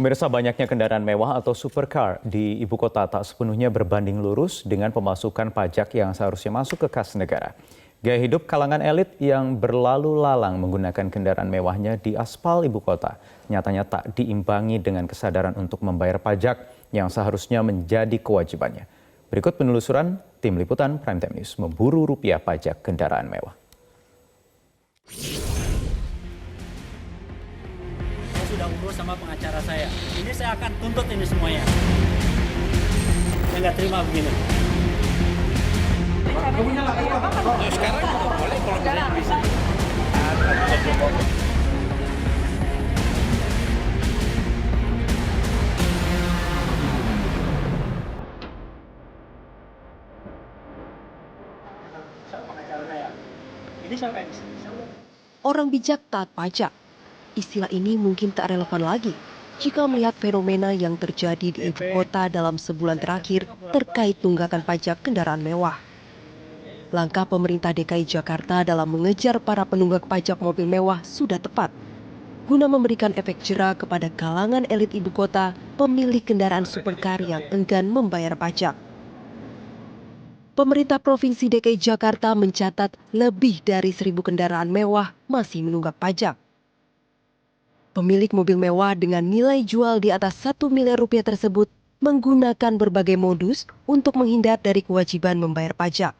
Pemirsa, banyaknya kendaraan mewah atau supercar di ibu kota tak sepenuhnya berbanding lurus dengan pemasukan pajak yang seharusnya masuk ke kas negara. Gaya hidup kalangan elit yang berlalu lalang menggunakan kendaraan mewahnya di aspal ibu kota nyatanya tak diimbangi dengan kesadaran untuk membayar pajak yang seharusnya menjadi kewajibannya. Berikut penelusuran tim liputan Prime Time News memburu rupiah pajak kendaraan mewah. Sudah urus sama pengacara saya. Ini saya akan tuntut ini semuanya. Saya nggak terima begini. Sekarang boleh kalau bisa. Pengacara saya. Ini sampai di sini. Orang bijak taat pajak. Istilah ini mungkin tak relevan lagi jika melihat fenomena yang terjadi di ibu kota dalam sebulan terakhir terkait tunggakan pajak kendaraan mewah. Langkah pemerintah DKI Jakarta dalam mengejar para penunggak pajak mobil mewah sudah tepat, guna memberikan efek jera kepada kalangan elit ibu kota pemilik kendaraan supercar yang enggan membayar pajak. Pemerintah Provinsi DKI Jakarta mencatat lebih dari 1.000 kendaraan mewah masih menunggak pajak. Pemilik mobil mewah dengan nilai jual di atas 1 miliar rupiah tersebut menggunakan berbagai modus untuk menghindar dari kewajiban membayar pajak.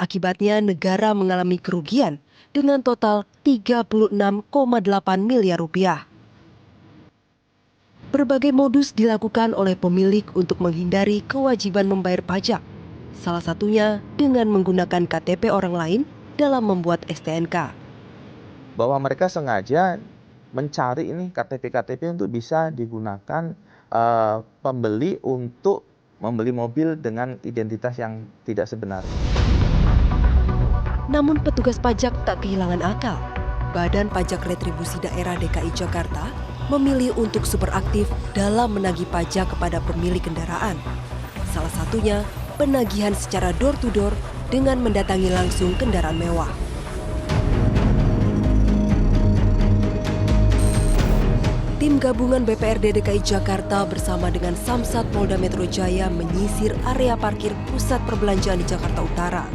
Akibatnya negara mengalami kerugian dengan total 36,8 miliar rupiah. Berbagai modus dilakukan oleh pemilik untuk menghindari kewajiban membayar pajak. Salah satunya dengan menggunakan KTP orang lain dalam membuat STNK. Bahwa mereka sengaja mencari ini KTP untuk bisa digunakan pembeli untuk membeli mobil dengan identitas yang tidak sebenarnya. Namun petugas pajak tak kehilangan akal. Badan Pajak Retribusi Daerah DKI Jakarta memilih untuk super aktif dalam menagih pajak kepada pemilik kendaraan. Salah satunya penagihan secara door to door dengan mendatangi langsung kendaraan mewah. Tim gabungan BPRD DKI Jakarta bersama dengan Samsat Polda Metro Jaya menyisir area parkir pusat perbelanjaan di Jakarta Utara.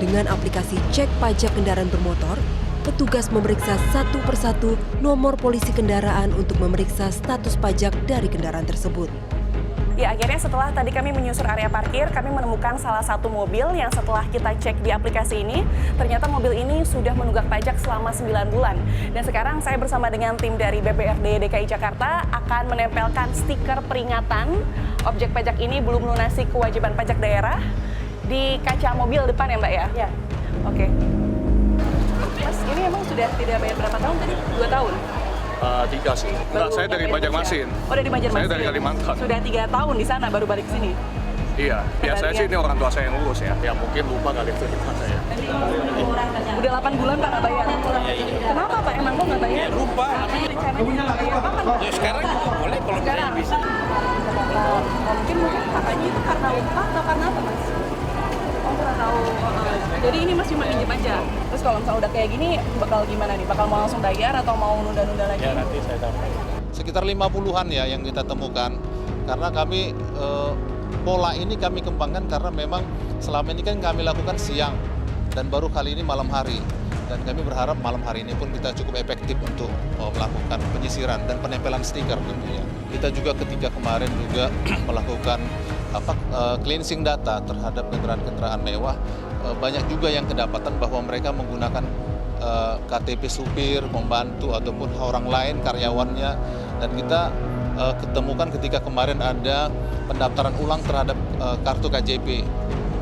Dengan aplikasi cek pajak kendaraan bermotor, petugas memeriksa satu persatu nomor polisi kendaraan untuk memeriksa status pajak dari kendaraan tersebut. Ya, akhirnya setelah tadi kami menyusur area parkir, kami menemukan salah satu mobil yang setelah kita cek di aplikasi ini, ternyata mobil ini sudah menunggak pajak selama 9 bulan. Dan sekarang saya bersama dengan tim dari BPRD DKI Jakarta akan menempelkan stiker peringatan objek pajak ini belum melunasi kewajiban pajak daerah di kaca mobil depan ya Mbak ya? Ya. Oke. Mas, ini emang sudah tidak bayar berapa tahun tadi? 2 tahun? 3 sih. Enggak, saya dari Banjarmasin. Oh, dari Banjarmasin. Saya dari Kalimantan. Sudah 3 tahun di sana, baru balik sini. Iya, biasanya sih ini orang tua saya yang urus ya. Ya mungkin lupa kali itu di saya. Udah 8 bulan Pak nggak bayar. Kenapa Pak? Emang kok nggak bayar? Lupa. Ya, Sekarang boleh kalau bisa. Mungkin katanya itu karena lupa atau karena apa Mas? Oh, kurang tahu. Jadi ini Mas cuma minjem aja. Terus kalau misalnya udah kayak gini bakal gimana nih? Bakal mau langsung bayar atau mau nunda-nunda lagi? Ya nanti saya sampaikan. Sekitar 50-an ya yang kita temukan. Karena kami pola ini kami kembangkan karena memang selama ini kan kami lakukan siang dan baru kali ini malam hari. Dan kami berharap malam hari ini pun kita cukup efektif untuk melakukan penyisiran dan penempelan stiker tentunya. Kita juga ketika kemarin juga melakukan cleansing data terhadap kendaraan-kendaraan mewah, banyak juga yang kedapatan bahwa mereka menggunakan KTP supir, membantu ataupun orang lain karyawannya, dan kita ketemukan ketika kemarin ada pendaftaran ulang terhadap kartu KJP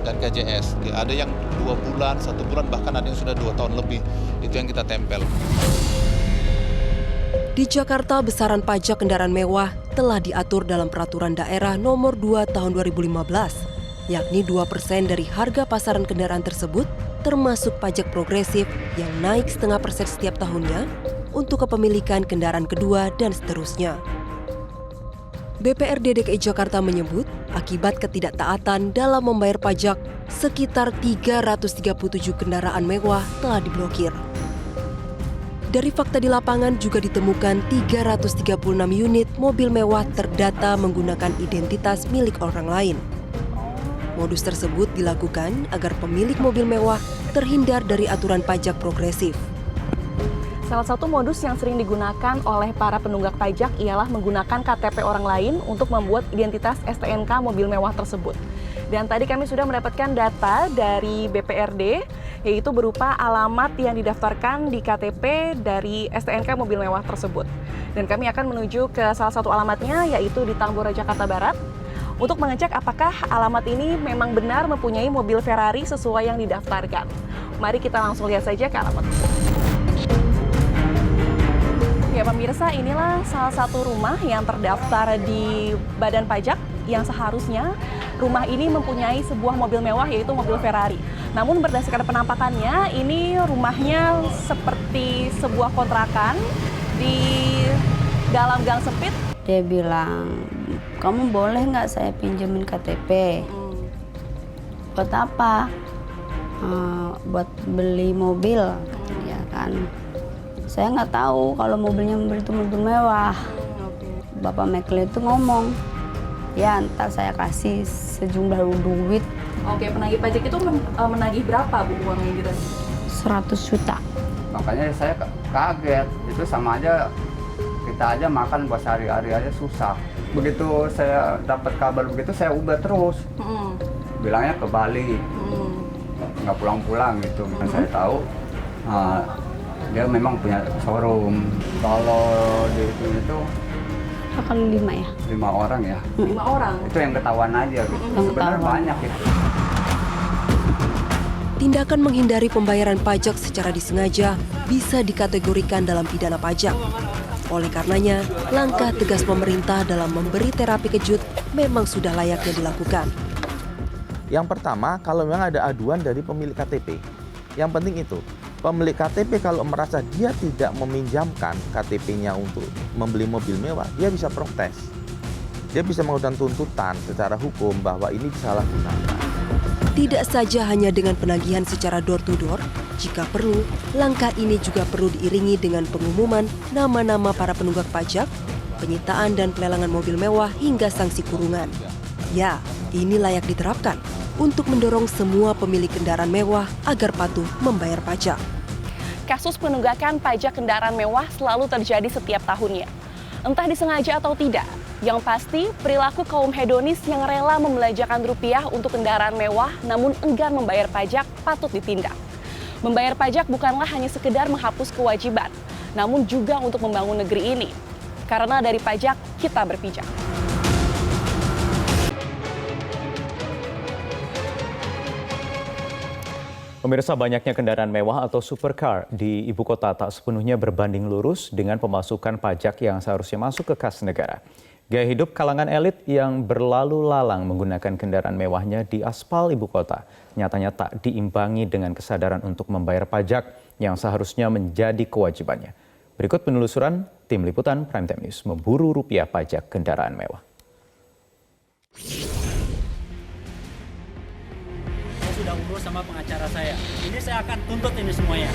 dan KJS. Ada yang 2 bulan, 1 bulan, bahkan ada yang sudah 2 tahun lebih. Itu yang kita tempel. Di Jakarta, besaran pajak kendaraan mewah telah diatur dalam Peraturan Daerah Nomor 2 Tahun 2015, yakni 2% dari harga pasaran kendaraan tersebut, termasuk pajak progresif yang naik 0,5% setiap tahunnya untuk kepemilikan kendaraan kedua dan seterusnya. BPRD DKI Jakarta menyebut, akibat ketidaktaatan dalam membayar pajak, sekitar 337 kendaraan mewah telah diblokir. Dari fakta di lapangan juga ditemukan 336 unit mobil mewah terdata menggunakan identitas milik orang lain. Modus tersebut dilakukan agar pemilik mobil mewah terhindar dari aturan pajak progresif. Salah satu modus yang sering digunakan oleh para penunggak pajak ialah menggunakan KTP orang lain untuk membuat identitas STNK mobil mewah tersebut. Dan tadi kami sudah mendapatkan data dari BPRD, yaitu berupa alamat yang didaftarkan di KTP dari STNK mobil mewah tersebut. Dan kami akan menuju ke salah satu alamatnya, yaitu di Tambora, Jakarta Barat, untuk mengecek apakah alamat ini memang benar mempunyai mobil Ferrari sesuai yang didaftarkan. Mari kita langsung lihat saja ke alamat itu. Ya pemirsa, inilah salah satu rumah yang terdaftar di Badan Pajak yang seharusnya rumah ini mempunyai sebuah mobil mewah, yaitu mobil Ferrari. Namun berdasarkan penampakannya, ini rumahnya seperti sebuah kontrakan di dalam gang sempit. Dia bilang, kamu boleh nggak saya pinjemin KTP? Buat apa? Buat beli mobil, ya kan. Saya nggak tahu kalau mobilnya itu mobil mewah. Bapak Mekle itu ngomong, ya ntar saya kasih sejumlah duit. Oke, penagih pajak itu menagih berapa Bu uangnya gitu? 100 juta. Makanya saya kaget, itu sama aja kita aja makan buat sehari-hari aja susah. Begitu saya dapat kabar begitu, saya ubah terus. Bilangnya ke Bali, nggak pulang-pulang gitu. Saya tahu dia memang punya showroom. Kalau di itu Kali 5 ya? 5 orang ya. 5 orang? Itu yang ketahuan aja gitu. Sebenarnya banyak itu. Tindakan menghindari pembayaran pajak secara disengaja bisa dikategorikan dalam pidana pajak. Oleh karenanya, langkah tegas pemerintah dalam memberi terapi kejut memang sudah layaknya dilakukan. Yang pertama, kalau memang ada aduan dari pemilik KTP. Yang penting itu, pemilik KTP kalau merasa dia tidak meminjamkan KTP-nya untuk membeli mobil mewah, dia bisa protes. Dia bisa mengajukan tuntutan secara hukum bahwa ini disalahgunakan. Tidak saja hanya dengan penagihan secara door-to-door, jika perlu, langkah ini juga perlu diiringi dengan pengumuman nama-nama para penunggak pajak, penyitaan dan pelelangan mobil mewah hingga sanksi kurungan. Ya, ini layak diterapkan untuk mendorong semua pemilik kendaraan mewah agar patuh membayar pajak. Kasus penunggakan pajak kendaraan mewah selalu terjadi setiap tahunnya. Entah disengaja atau tidak, yang pasti perilaku kaum hedonis yang rela membelanjakan rupiah untuk kendaraan mewah namun enggan membayar pajak patut ditindak. Membayar pajak bukanlah hanya sekedar menghapus kewajiban, namun juga untuk membangun negeri ini. Karena dari pajak kita berpijak. Pemirsa, banyaknya kendaraan mewah atau supercar di ibu kota tak sepenuhnya berbanding lurus dengan pemasukan pajak yang seharusnya masuk ke kas negara. Gaya hidup kalangan elit yang berlalu lalang menggunakan kendaraan mewahnya di aspal ibu kota nyatanya tak diimbangi dengan kesadaran untuk membayar pajak yang seharusnya menjadi kewajibannya. Berikut penelusuran tim liputan Prime Time News memburu rupiah pajak kendaraan mewah. Sudah urus sama pengacara saya. Ini saya akan tuntut ini semuanya.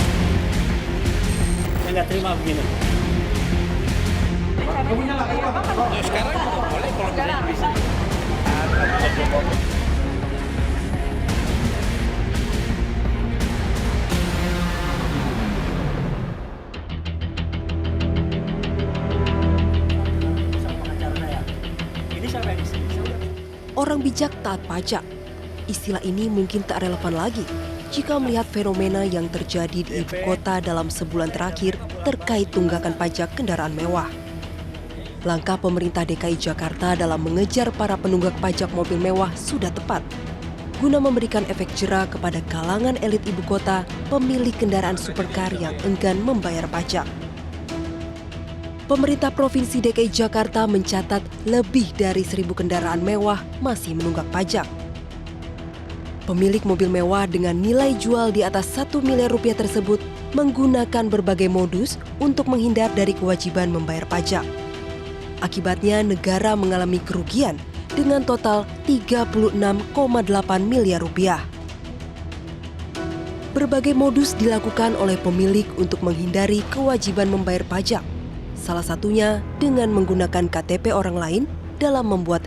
Saya nggak terima begini. Sekarang boleh kalau bisa. Ini siapa yang di sini? Orang bijak taat pajak. Istilah ini mungkin tak relevan lagi jika melihat fenomena yang terjadi di ibu kota dalam sebulan terakhir terkait tunggakan pajak kendaraan mewah. Langkah pemerintah DKI Jakarta dalam mengejar para penunggak pajak mobil mewah sudah tepat, guna memberikan efek jera kepada kalangan elit ibu kota pemilik kendaraan supercar yang enggan membayar pajak. Pemerintah Provinsi DKI Jakarta mencatat lebih dari 1.000 kendaraan mewah masih menunggak pajak. Pemilik mobil mewah dengan nilai jual di atas 1 miliar rupiah tersebut menggunakan berbagai modus untuk menghindar dari kewajiban membayar pajak. Akibatnya negara mengalami kerugian dengan total 36,8 miliar rupiah. Berbagai modus dilakukan oleh pemilik untuk menghindari kewajiban membayar pajak. Salah satunya dengan menggunakan KTP orang lain dalam membuat